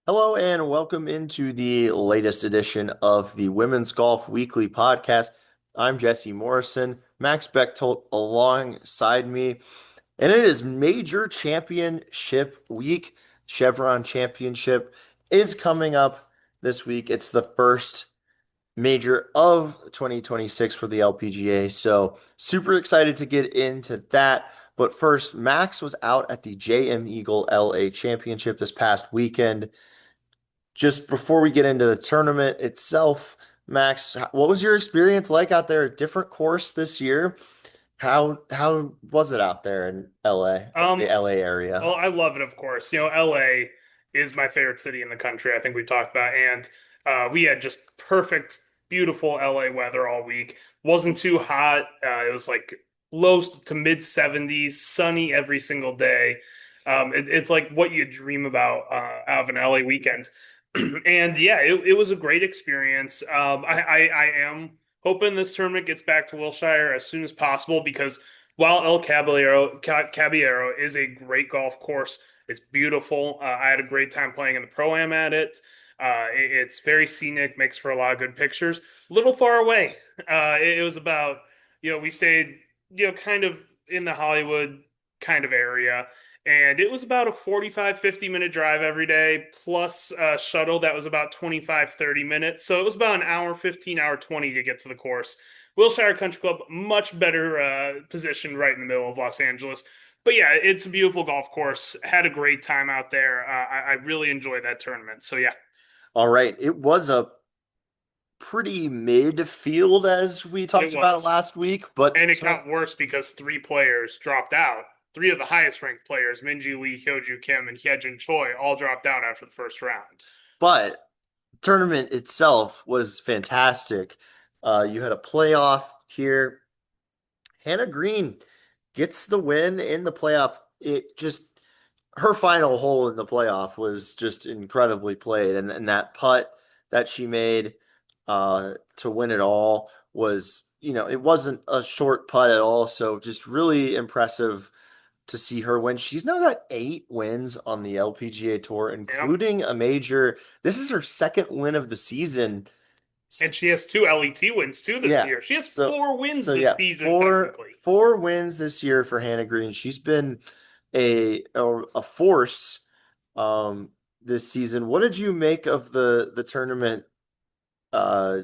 Hello and welcome into the latest edition of the Women's Golf Weekly podcast. I'm Jesse Morrison, Max Bechtold alongside me, and it is major championship week. Chevron Championship is coming up this week. It's the first major of 2026 for the LPGA, so super excited to get into that. But first, Max was out at the JM Eagle LA Championship this past weekend. Just before we get into the tournament itself, Max, what was your experience like out there? A different course this year. How was it out there in LA, the Um, LA area? well, I love it, of course. LA is my favorite city in the country. I think we talked about, and we had just perfect, beautiful LA weather all week. Wasn't too hot. It was like low to mid 70s, sunny every single day. It's like what you dream about out of an LA weekend. And yeah, it was a great experience. I am hoping this tournament gets back to Wilshire as soon as possible because while Caballero is a great golf course, it's beautiful. I had a great time playing in the pro-am at it. It's very scenic, makes for a lot of good pictures. A little far away. It was about, we stayed, kind of in the Hollywood kind of area. And it was about a 45, 50-minute drive every day, plus a shuttle that was about 25, 30 minutes. So it was about an hour, 15, hour, 20 to get to the course. Wilshire Country Club, much better position right in the middle of Los Angeles. But yeah, it's a beautiful golf course. Had a great time out there. I really enjoyed that tournament. So yeah, All right, it was a pretty midfield as we it talked about it was. last week, but And it got worse because three players dropped out. Three of the highest ranked players, Minji Lee, Hyoju Kim, and Hyejin Choi, all dropped out after the first round. but tournament itself was fantastic. You had a playoff here. Hannah Green gets the win in the playoff. It just her final hole in the playoff was just incredibly played, and that putt that she made to win it all was, it wasn't a short putt at all. So just really impressive to see her win. She's now got 8 wins on the LPGA Tour, Yeah. including a major. This is her second win of the season. And she has two LET wins too this Yeah. year. She has So four wins so this yeah, season, four technically. four wins this year for Hannah Green. She's been a force um this season. What did you make of the tournament uh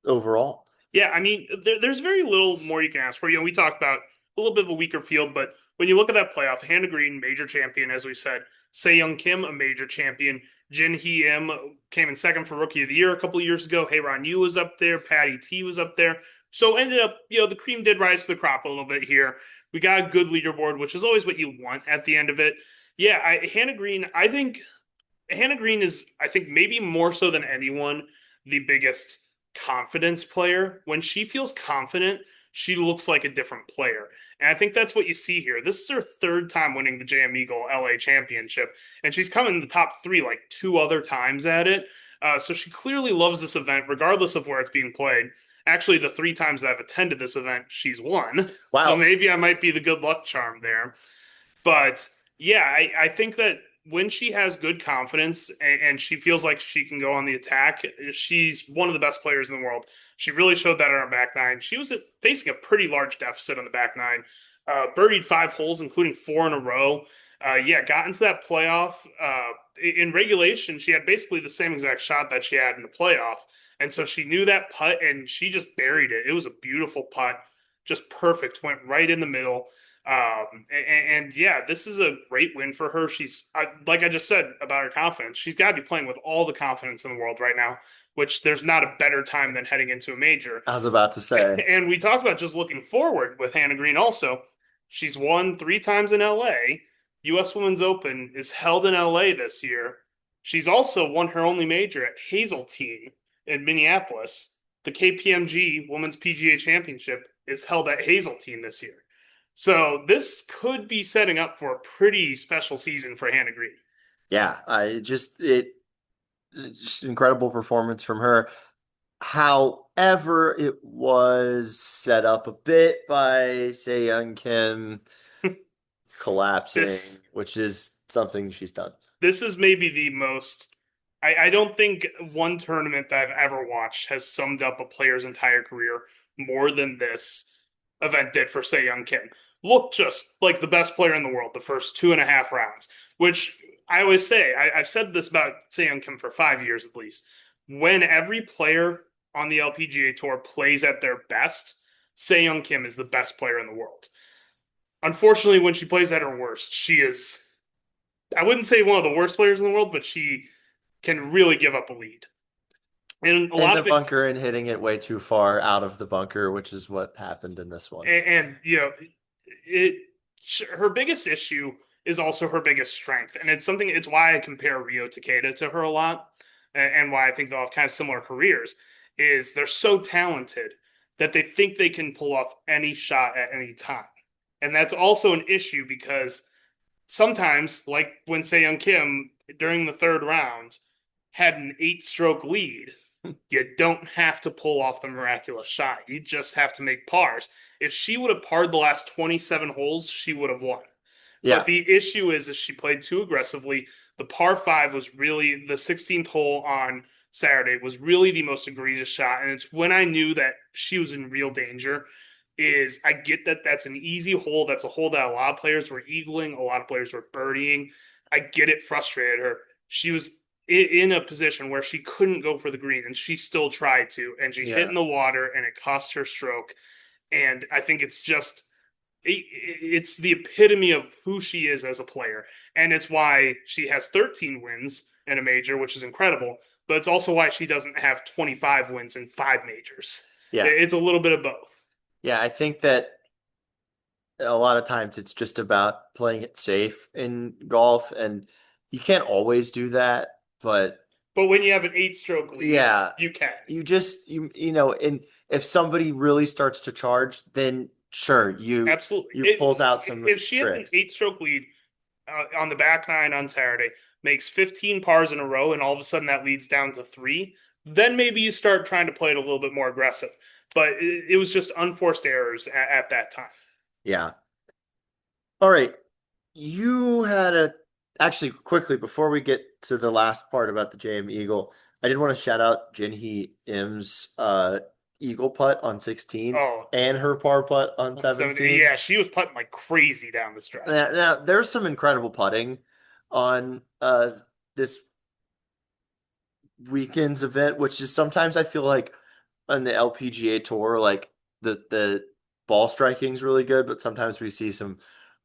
overall? Yeah, I mean, there's very little more you can ask for. We talked about a little bit of a weaker field, but when you look at that playoff, Hannah Green, major champion, as we said, Se-Young Kim, a major champion, Jin Hee Im came in second for Rookie of the Year a couple of years ago. Heyron Yu was up there, Patty T was up there. So ended up, the cream did rise to the crop a little bit here. We got a good leaderboard, which is always what you want at the end of it. Yeah, Hannah Green, I think Hannah Green is, I think, maybe more so than anyone, the biggest confidence player. When she feels confident, she looks like a different player. And I think that's what you see here. This is her third time winning the JM Eagle LA Championship, and she's come in the top three like two other times at it. So she clearly loves this event, regardless of where it's being played. Actually, the three times I've attended this event, she's won. So Wow. maybe I might be the good luck charm there. But yeah, I think that when she has good confidence and she feels like she can go on the attack, she's one of the best players in the world. She really showed that on her back nine. She was facing a pretty large deficit on the back nine. Birdied 5 holes, including four in a row. Yeah, got into that playoff. In regulation, she had basically the same exact shot that she had in the playoff. And so she knew that putt and she just buried it. It was a beautiful putt, just perfect, went right in the middle. And yeah, this is a great win for her. Like I just said about her confidence, she's got to be playing with all the confidence in the world right now, which there's not a better time than heading into a major. I was about to say. And we talked about just looking forward with Hannah Green also. She's won 3 times in LA. US Women's Open is held in LA this year. She's also won her only major at Hazeltine in Minneapolis. The KPMG Women's PGA Championship is held at Hazeltine this year. So this could be setting up for a pretty special season for Hannah Green. Yeah, I just incredible performance from her. However, it was set up a bit by Se Kim collapsing, This which is something she's done. this is maybe the most. I don't think one tournament that I've ever watched has summed up a player's entire career more than this event did for Se Kim. Looked just like the best player in the world the first 2.5 rounds, which I always say, I've said this about Se Kim for 5 years at least. When every player on the LPGA Tour plays at their best, Se Kim is the best player in the world. Unfortunately, when she plays at her worst, she is, I wouldn't say one of the worst players in the world, but she can really give up a lead. And a In lot the of it, bunker and hitting it way too far out of the bunker, which is what happened in this one. and it, her biggest issue is also her biggest strength. And it's why I compare Rio Takeda to her a lot, and why I think they'll have kind of similar careers, is they're so talented that they think they can pull off any shot at any time. And that's also an issue because sometimes, like when Se Kim during the third round had an 8 stroke lead, you don't have to pull off the miraculous shot. You just have to make pars. If she would have parred the last 27 holes, she would have won. But Yeah, the issue is she played too aggressively. The par five was really the 16th hole on Saturday was really the most egregious shot, and it's when I knew that she was in real danger. Is I get that that's an easy hole. That's a hole that a lot of players were eagling, a lot of players were birdieing. I get it frustrated her. She was in a position where she couldn't go for the green, and she still tried to, and she hit yeah, in the water, and it cost her stroke. And I think it's just it's the epitome of who she is as a player, and it's why she has 13 wins in a major, which is incredible. But it's also why she doesn't have 25 wins in 5 majors. yeah, It's a little bit of both. yeah. I think that a lot of times it's just about playing it safe in golf, and you can't always do that, but But when you have an 8 stroke lead, yeah, you can. and if somebody really starts to charge, then sure, Absolutely. you pulls out some If she had an tricks. 8 stroke lead on the back nine on Saturday, makes 15 pars in a row, and all of a sudden that leads down to three, then maybe you start trying to play it a little bit more aggressive. But it was just unforced errors at that time. Yeah. All right. You had a actually quickly before we get to the last part about the JM Eagle, I did want to shout out Jinhee Im's Eagle putt on 16 Oh, and her par putt on 17. 17. Yeah, she was putting like crazy down the stretch. Now there's some incredible putting on this weekend's event, which is sometimes I feel like on the LPGA tour, like the ball striking is really good, but sometimes we see some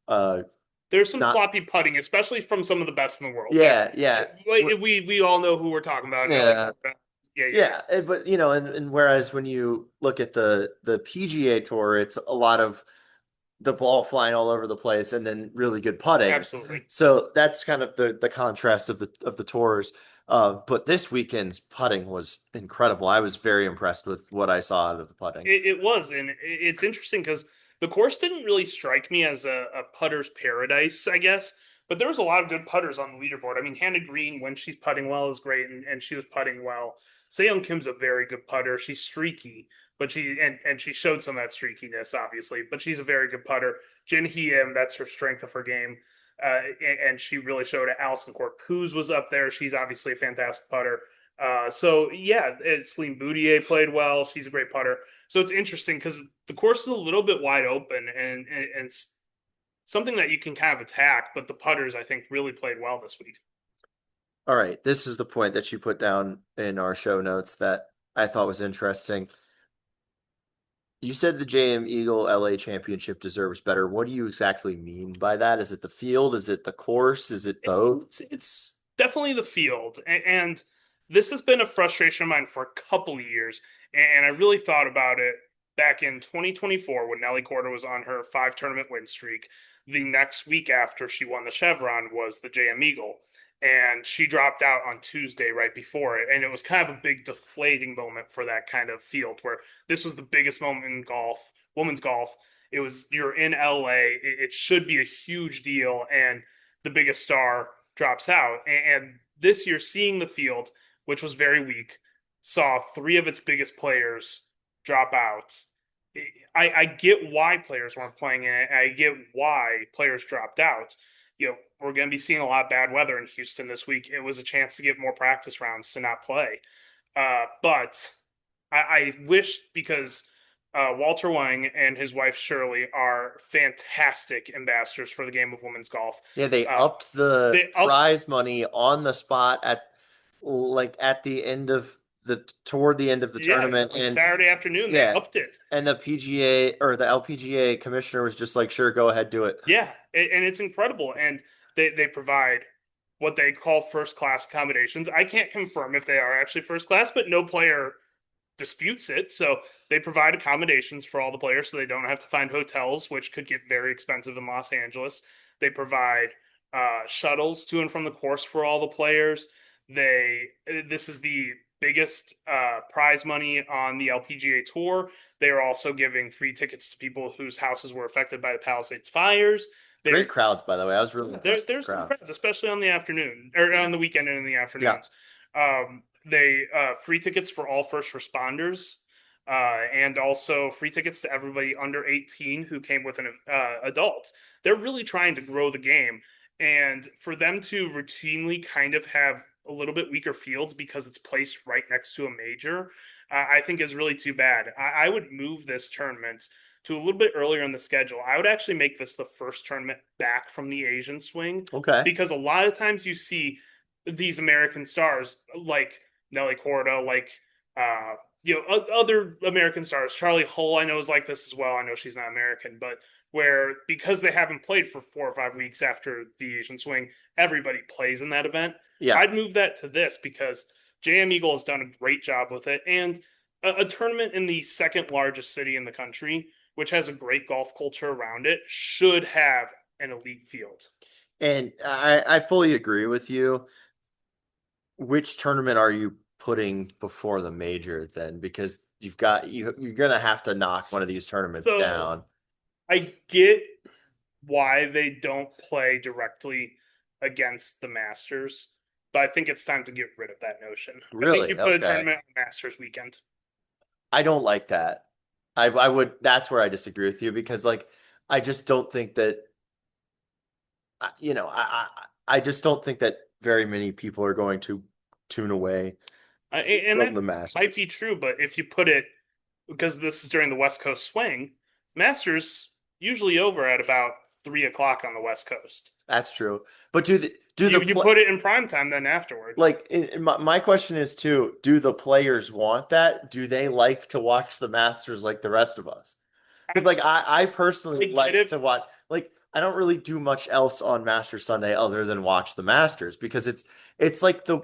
uh There's some not sloppy putting, especially from some of the best in the world. That yeah, yeah. like we all know who we're talking about. Nelly Yeah. Korda. Yeah. Yeah, but and whereas when you look at the PGA Tour, it's a lot of the ball flying all over the place and then really good putting. Absolutely. So that's kind of the contrast of the tours. But this weekend's putting was incredible. I was very impressed with what I saw out of the putting. It was, and it's interesting because the course didn't really strike me as a putter's paradise, I guess. But there was a lot of good putters on the leaderboard. I mean, Hannah Green, when she's putting well, is great, and she was putting well. Seyoung Kim's a very good putter. She's streaky, but and she showed some of that streakiness, obviously. But she's a very good putter. Jin Hiem, that's her strength of her game, and she really showed it. Allison Corpuz was up there. She's obviously a fantastic putter. So yeah, Celine Boutier played well. She's a great putter. So it's interesting because the course is a little bit wide open and it's something that you can kind of attack. But the putters, I think, really played well this week. All right, this is the point that you put down in our show notes that I thought was interesting. You said the JM Eagle LA Championship deserves better. What do you exactly mean by that? Is it the field? Is it the course? Is it both? It's definitely the field, and this has been a frustration of mine for a couple of years. And I really thought about it back in 2024 when Nelly Korda was on her 5 tournament win streak. The next week after she won the Chevron was the JM Eagle. And she dropped out on Tuesday right before it. And it was kind of a big deflating moment for that kind of field where this was the biggest moment in golf, women's golf. It was, you're in LA. It should be a huge deal. And the biggest star drops out. And this year, seeing the field, which was very weak, saw three of its biggest players drop out. I get why players weren't playing in it. I get why players dropped out. We're going to be seeing a lot of bad weather in Houston this week. It was a chance to get more practice rounds to not play. But I wish because Walter Wang and his wife Shirley are fantastic ambassadors for the game of women's golf. Yeah, they Uh, upped the they up, prize money on the spot at the end of the toward the end of the yeah, tournament. like And Saturday afternoon they yeah, upped it. and the PGA or the LPGA commissioner was just like, sure, go ahead, do it. Yeah, and it's incredible. And they provide what they call first class accommodations. I can't confirm if they are actually first class, but no player disputes it. So they provide accommodations for all the players so they don't have to find hotels, which could get very expensive in Los Angeles. They provide shuttles to and from the course for all the players. This is the biggest prize money on the LPGA tour. They are also giving free tickets to people whose houses were affected by the Palisades fires. Great They're crowds, by the way. I was really impressed with the there's good crowds. crowds, especially on the afternoon or on the weekend and in the Yeah, afternoons. They free tickets for all first responders, and also free tickets to everybody under 18 who came with an adult. They're really trying to grow the game, and for them to routinely kind of have a little bit weaker fields because it's placed right next to a major, I think is really too bad. I would move this tournament to a little bit earlier in the schedule. I would actually make this the first tournament back from the Asian swing okay. because a lot of times you see these American stars like Nelly Corda, like other American stars. Charlie Hull, I know, is like this as well. I know she's not American, but where because they haven't played for 4 or 5 weeks after the Asian swing, everybody plays in that event. Yeah. I'd move that to this because JM Eagle has done a great job with it, and a tournament in the second largest city in the country, which has a great golf culture around it, should have an elite field. And I fully agree with you. Which tournament are you putting before the major then? Because you're gonna have to knock one of these tournaments So down. I get why they don't play directly against the Masters, but I think it's time to get rid of that notion. I think Really? you put a Okay. tournament on Masters weekend. I don't like that. I would that's where I disagree with you because like I just don't think that I just don't think that very many people are going to tune away And from that the might Masters. be true, but if you put it, because this is during the West Coast swing, Masters usually over at about 3 o'clock on the West Coast. That's true. But do the You play put it in prime time then afterward. like my question is too, do the players want that? Do they like to watch the Masters like the rest of us? Because like I personally I get like it. to watch like I don't really do much else on Masters Sunday other than watch the Masters because it's like the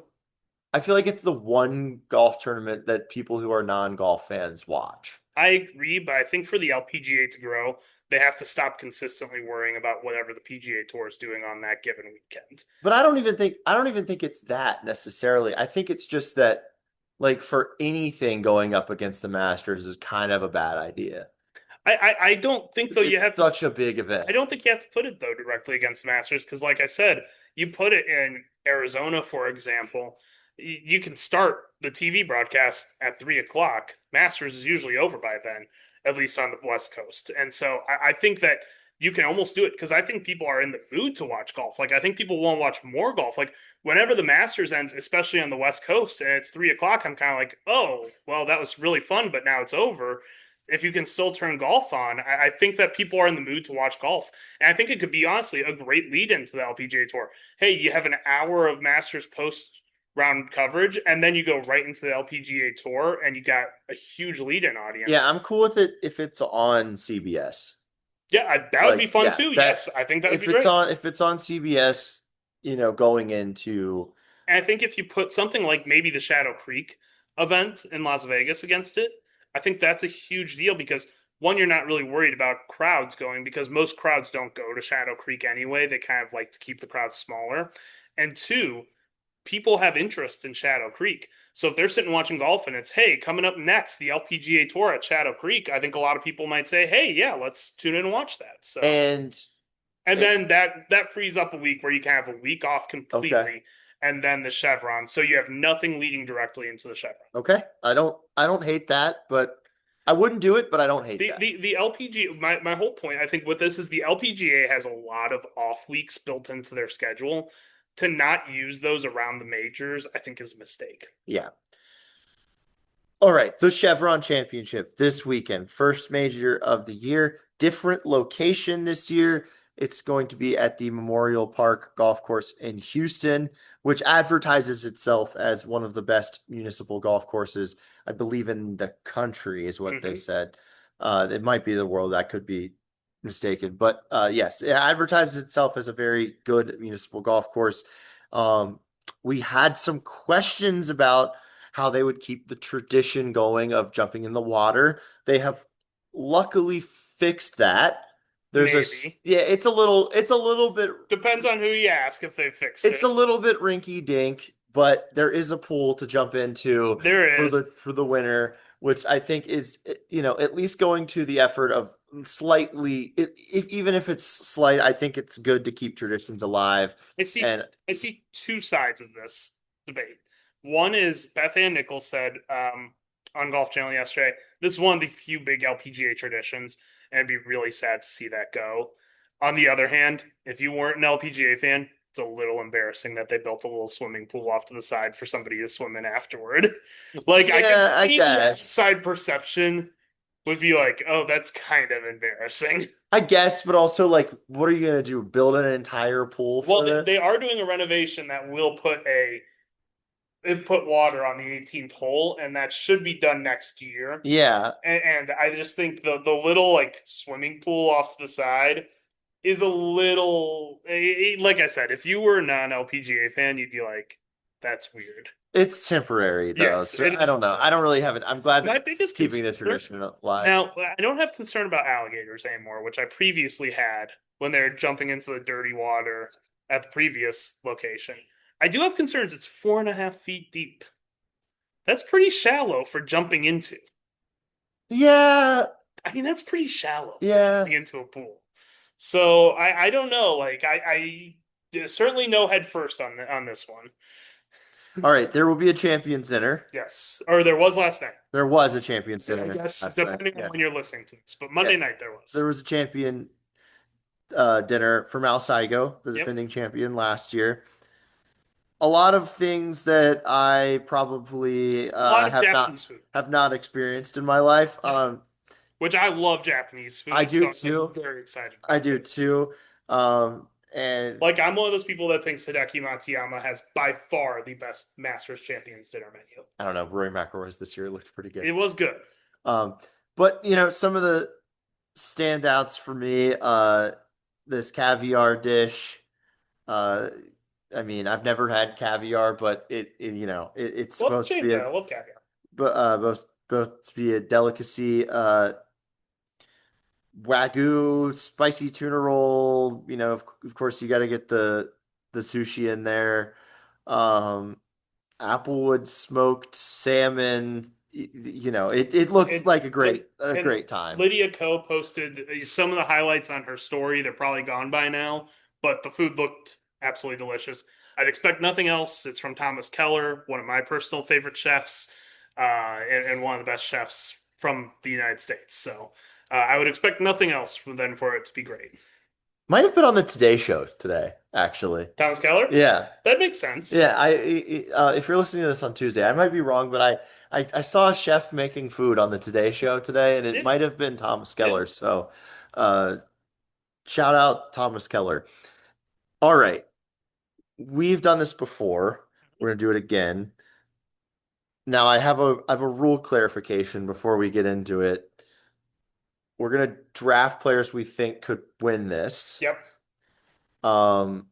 I feel like it's the one golf tournament that people who are non-golf fans watch. I agree, but I think for the LPGA to grow, they have to stop consistently worrying about whatever the PGA Tour is doing on that given weekend. But I don't even think it's that necessarily. I think it's just that like for anything going up against the Masters is kind of a bad idea. I don't think though It's such a big I event. don't think you have to put it though directly against the Masters because, like I said, you put it in Arizona, for example, you can start the TV broadcast at 3 o'clock. Masters is usually over by then, at least on the West Coast, and so I think that you can almost do it because I think people are in the mood to watch golf. Like I think people want to watch more golf. Like whenever the Masters ends, especially on the West Coast, and it's 3 o'clock, I'm kind of like, oh, well, that was really fun, but now it's over if you can still turn golf on, I think that people are in the mood to watch golf. And I think it could be honestly a great lead into the LPGA Tour. Hey, you have an hour of Masters post round coverage, and then you go right into the LPGA Tour, and you got a huge lead in Yeah, audience. I'm cool with it if it's on CBS. Yeah, that would be Like, fun yeah, too. that Yes, I think that would be great. if it's on CBS, going into And I think if you put something like maybe the Shadow Creek event in Las Vegas against it, I think that's a huge deal because one, you're not really worried about crowds going because most crowds don't go to Shadow Creek anyway. They kind of like to keep the crowds smaller. And two, people have interest in Shadow Creek. So if they're sitting watching golf and it's, hey, coming up next, the LPGA Tour at Shadow Creek, I think a lot of people might say, hey, yeah, let's tune in and watch that. So and and then that frees up a week where you can have a week off okay. completely. and then the Chevron. So you have nothing leading directly into the Chevron. Okay. I don't hate that, but I wouldn't do it, but I don't hate that. The LPG my whole point I think with this is the LPGA has a lot of off weeks built into their schedule. To not use those around the majors, I think is a mistake. Yeah. All right, the Chevron Championship this weekend, first major of the year, different location this year. It's going to be at the Memorial Park Golf Course in Houston, which advertises itself as one of the best municipal golf courses, I believe, in the country, is what they Hmm. said. It might be the world, that could be mistaken, but yes, it advertises itself as a very good municipal golf course. Um, we had some questions about how they would keep the tradition going of jumping in the water. They have luckily fixed that. There's a Maybe. yeah, it's a little bit Depends on who you ask if they fixed it's it. a little bit rinky dink, but there is a pool to jump into There is. for the winter, which I think is at least going to the effort of slightly if even if it's slight, I think it's good to keep traditions alive. I see And I see two sides of this debate. One is Beth Ann Nichols said on Golf Channel yesterday, this is one of the few big LPGA traditions, and it'd be really sad to see that go. On the other hand, if you weren't an LPGA fan, it's a little embarrassing that they built a little swimming pool off to the side for somebody to swim in afterward. Like I could yeah, I see the guess. outside perception would be like, oh, that's kind of embarrassing. I guess, but also like, what are you gonna do? Build an entire pool Well, for the? they are doing a renovation that will put water on the 18th hole, and that should be done next year. Yeah, And I just think the little like swimming pool off to the side is a little like I said, if you were a non LPGA fan, you'd be like, that's weird. it's temporary though, Yes, so it I is. don't know. I don't really have it. I'm glad My that biggest keeping the concern tradition alive. now, I don't have concern about alligators anymore, which I previously had when they're jumping into the dirty water at the previous location. I do have concerns. It's 4.5 feet deep. That's pretty shallow for jumping into. Yeah, I mean, that's pretty shallow for yeah. jumping into a pool. So I don't know. Like I certainly no head first on this one. All right, there will be a champions dinner. Yes, or there was last night. There was a champions I dinner guess last night. depending on Yes, when you're listening to this, but Monday yes. night there was. There was a champion dinner for Mal Saigo, the Yep, defending champion last year. A lot of things that I probably a lot of Japanese food. have not experienced in my life. Yep, which I love Japanese I food, do so I'm too. very excited I about do this. too. And Like I'm one of those people that thinks Hideki Matsuyama has by far the best Masters Champions dinner menu. I don't know, Rory McIlroy's this year looked pretty good. It was good. Um, but some of the standouts for me, this caviar dish. Uh, I mean, I've never had caviar, but it's We'll have to supposed to change be that. a I love caviar. but both to be a delicacy. Wagyu spicy tuna roll. Of course, you got to get the sushi in there. Um, Applewood smoked salmon. It looked And like and a and great time. Lydia Ko posted some of the highlights on her story. They're probably gone by now, but the food looked absolutely delicious. I'd expect nothing else. It's from Thomas Keller, one of my personal favorite chefs, and one of the best chefs from the United States. So I would expect nothing else than for it to be great. Might have been on the Today Show today, actually. Thomas Keller, Yeah. that makes sense. Yeah, if you're listening to this on Tuesday, I might be wrong, but I saw a chef making food on the Today Show today, and it Yeah, might have been Thomas yeah. Keller. So, uh, shout out Thomas Keller. All right, we've done this before. We're gonna do it again. Now, I have a rule clarification before we get into it. We're gonna draft players we think could win this. Yep. Um,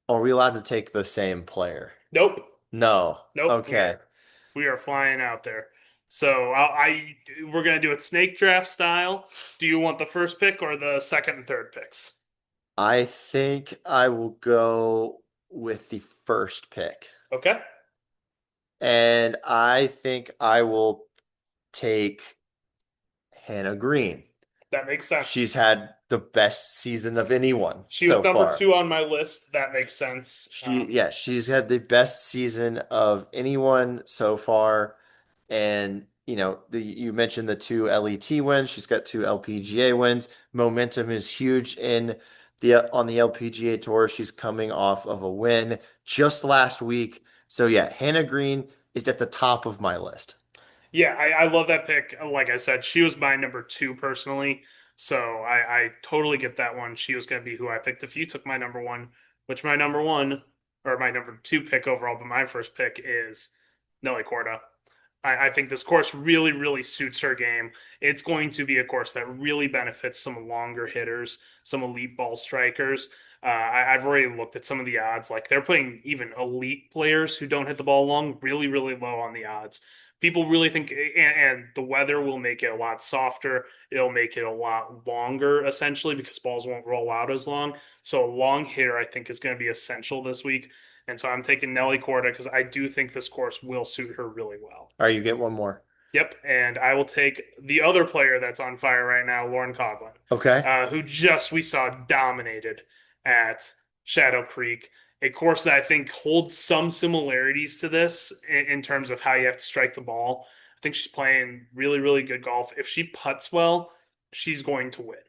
are we allowed to take the same player? Nope. No. Nope. Okay. We are flying out there. So we're gonna do it snake draft style. Do you want the first pick or the second and third picks? I think I will go with the first pick. Okay. And I think I will take Hannah Green. That makes sense. She's had the best season of anyone She was so number far. two on my list. That makes sense. Yeah, she's had the best season of anyone so far. And, you mentioned the two LET wins. She's got two LPGA wins. Momentum is huge on the LPGA tour. She's coming off of a win just last week. So yeah, Hannah Green is at the top of my list. Yeah, I love that pick. Like I said, she was my number two personally. So I totally get that one. She was going to be who I picked. If you took my number one, which my number one or my number two pick overall, but my first pick is Nelly Korda. I think this course really, really suits her game. It's going to be a course that really benefits some longer hitters, some elite ball strikers. I've already looked at some of the odds. Like they're putting even elite players who don't hit the ball long really, really low on the odds. People really think, and the weather will make it a lot softer. It'll make it a lot longer, essentially, because balls won't roll out as long. So a long hitter, I think, is going to be essential this week. And so I'm taking Nelly Korda because I do think this course will suit her really well. All right, you get one more. Yep, and I will take the other player that's on fire right now, Lauren Coughlin, Okay. who just we saw dominated at Shadow Creek, a course that I think holds some similarities to this in terms of how you have to strike the ball. I think she's playing really, really good golf. If she putts well, she's going to win.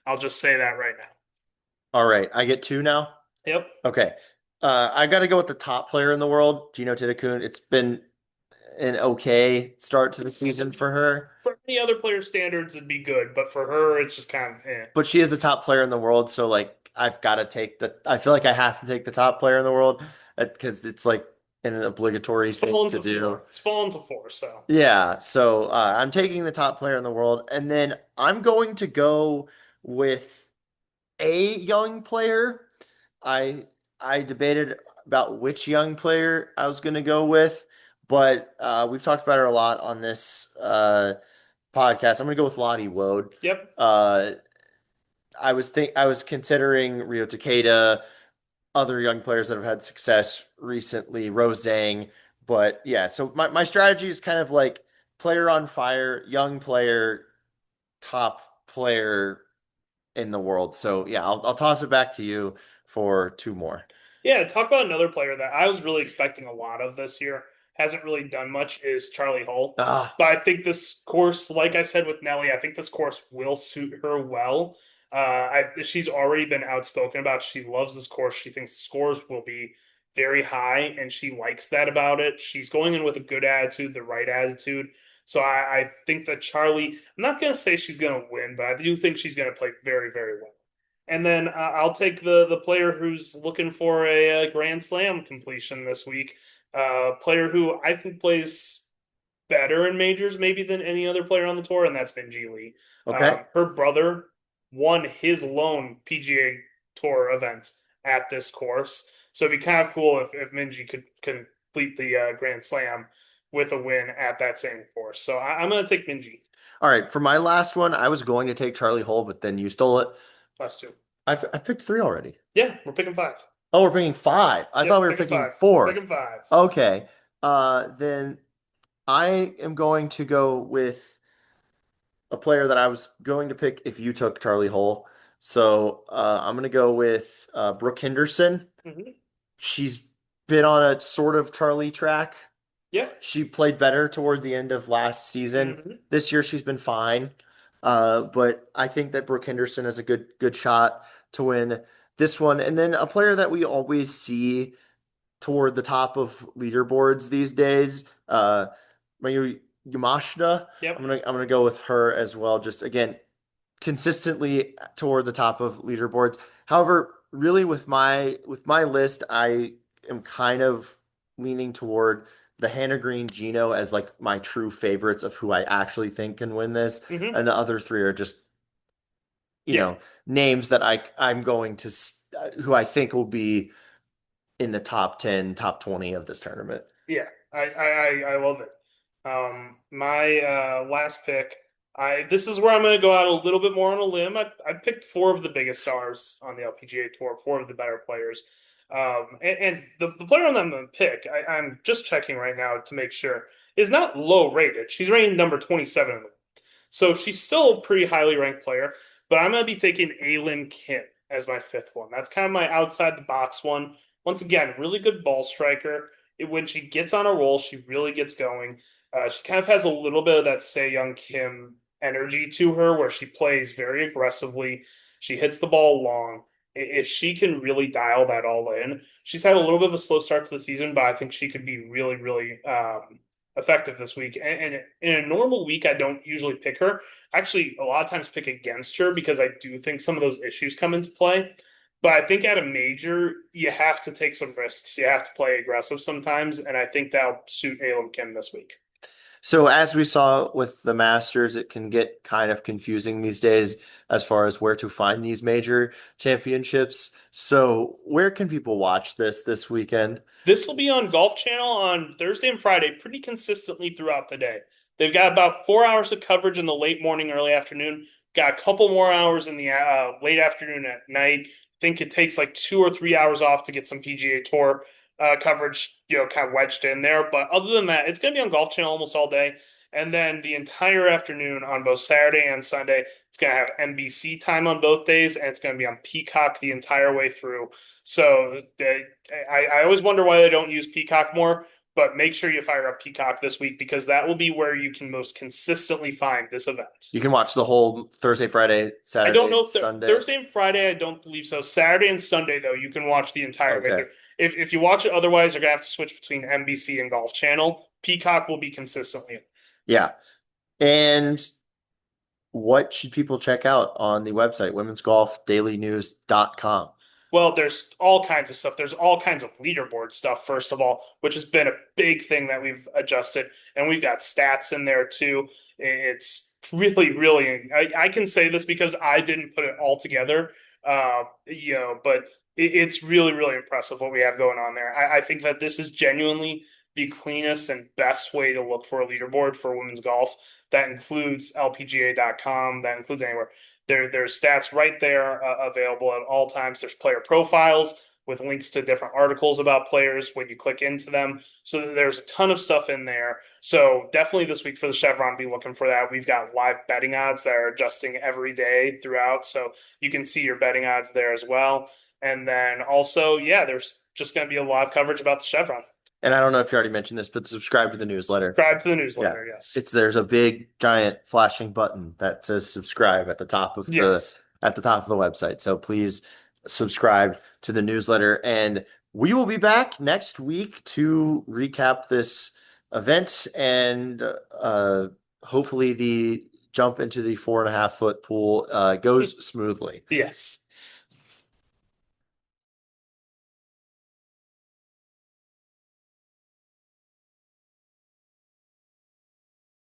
I'll just say that right now. All right, I get two now. Yep. Okay. I got to go with the top player in the world, Gino Titakun. It's been an okay start to the season for her, For any other player standards, it'd be good, but for her, it's just kind of eh. but she is the top player in the world. So like, I feel like I have to take the top player in the world because it's like an obligatory It's thing fallen to to do. four. It's fallen to four, so. Yeah. So I'm taking the top player in the world, and then I'm going to go with a young player. I I debated about which young player I was going to go with, but we've talked about her a lot on this podcast. I'm going to go with Lottie Woad. Yep. Uh, I was considering Rio Takeda, other young players that have had success recently, Rose Zhang, but yeah. So my strategy is kind of like player on fire, young player, top player in the world. So yeah, I'll toss it back to you for two more. Yeah, talk about another player that I was really expecting a lot of this year. Hasn't really done much is Charlie Hull. Ah, But I think this course, like I said with Nelly, I think this course will suit her well. She's already been outspoken about she loves this course. She thinks the scores will be very high, and she likes that about it. She's going in with a good attitude, the right attitude. So I think that Charlie, I'm not going to say she's going to win, but I do think she's going to play very, very well. And then I'll take the player who's looking for a Grand Slam completion this week. Player who I think plays better in majors maybe than any other player on the tour, and that's Minjee Lee. okay. Her brother won his lone PGA Tour event at this course, so it'd be kind of cool if Minjee could complete the Grand Slam with a win at that same course. So I'm going to take Minjee. All right. For my last one, I was going to take Charlie Hull, but then you stole it. Last two. I picked three already. Yeah, we're picking five. Oh, we're picking five. I thought Yep, we were picking picking five. four. Picking five. Okay. Then I am going to go with a player that I was going to pick if you took Charlie Hull. So I'm going to go with Brooke Henderson. Hmm. She's been on a sort of Charlie track. Yeah. She played better toward the end of last season. Hmm. This year she's been fine. But I think that Brooke Henderson has a good shot to win this one. And then a player that we always see toward the top of leaderboards these days, Mayu Yamashita. Yep. I'm gonna go with her as well. Just again, consistently toward the top of leaderboards. However, really with my list, I am kind of leaning toward the Hannah Green Gino as like my true favorites of who I actually think can win this, Hmm. and the other three are just Yeah. names that I'm going to who I think will be in the top 10, top 20 of this tournament. Yeah. I love it. My last pick, I this is where I'm going to go out a little bit more on a limb. I picked four of the biggest stars on the LPGA tour, four of the better players. And the player I'm going to pick, I'm just checking right now to make sure, is not low rated. She's rated number 27 in the world. So she's still a pretty highly ranked player, but I'm going to be taking Aylin Kim as my fifth one. That's kind of my outside the box one. Once again, really good ball striker. When she gets on a roll, she really gets going. She kind of has a little bit of that Sei Young Kim energy to her where she plays very aggressively. She hits the ball long. If she can really dial that all in, she's had a little bit of a slow start to the season, but I think she could be really, really effective this week. And in a normal week, I don't usually pick her. Actually, a lot of times pick against her because I do think some of those issues come into play. But I think at a major, you have to take some risks. You have to play aggressive sometimes, and I think that'll suit Alem Kim this week. So as we saw with the Masters, it can get kind of confusing these days as far as where to find these major championships. So where can people watch this weekend? This will be on Golf Channel on Thursday and Friday pretty consistently throughout the day. They've got about 4 hours of coverage in the late morning, early afternoon. Got a couple more hours in the late afternoon at night. I think it takes like 2 or 3 hours off to get some PGA Tour coverage, kind of wedged in there. But other than that, it's going to be on Golf Channel almost all day. And then the entire afternoon on both Saturday and Sunday, it's going to have NBC time on both days, and it's going to be on Peacock the entire way through. So I always wonder why they don't use Peacock more, but make sure you fire up Peacock this week because that will be where you can most consistently find this event. You can watch the whole Thursday, Friday, I don't Saturday, know Sunday. Thursday and Friday. I don't believe so. Saturday and Sunday though, you can watch the entire Okay. video. If you watch it otherwise, you're gonna have to switch between NBC and Golf Channel. Peacock will be consistently. Yeah. And what should people check out on the website, womensgolfdailynews.com? Well, there's all kinds of stuff. There's all kinds of leaderboard stuff, first of all, which has been a big thing that we've adjusted. And we've got stats in there too. It's really, really, I can say this because I didn't put it all together, but it's really, really impressive what we have going on there. I think that this is genuinely the cleanest and best way to look for a leaderboard for women's golf. That includes LPGA.com, that includes anywhere. There's stats right there available at all times. There's player profiles with links to different articles about players when you click into them. So there's a ton of stuff in there. So definitely this week for the Chevron, be looking for that. We've got live betting odds that are adjusting every day throughout. So you can see your betting odds there as well. And then also, yeah, there's just going to be a live coverage about the Chevron. And I don't know if you already mentioned this, but subscribe to the newsletter. Subscribe to the newsletter, yes. There's a big giant flashing button that says subscribe at the top of the website. So please subscribe to the newsletter. And we will be back next week to recap this event and hopefully the jump into the 4.5 foot pool goes smoothly. Yes.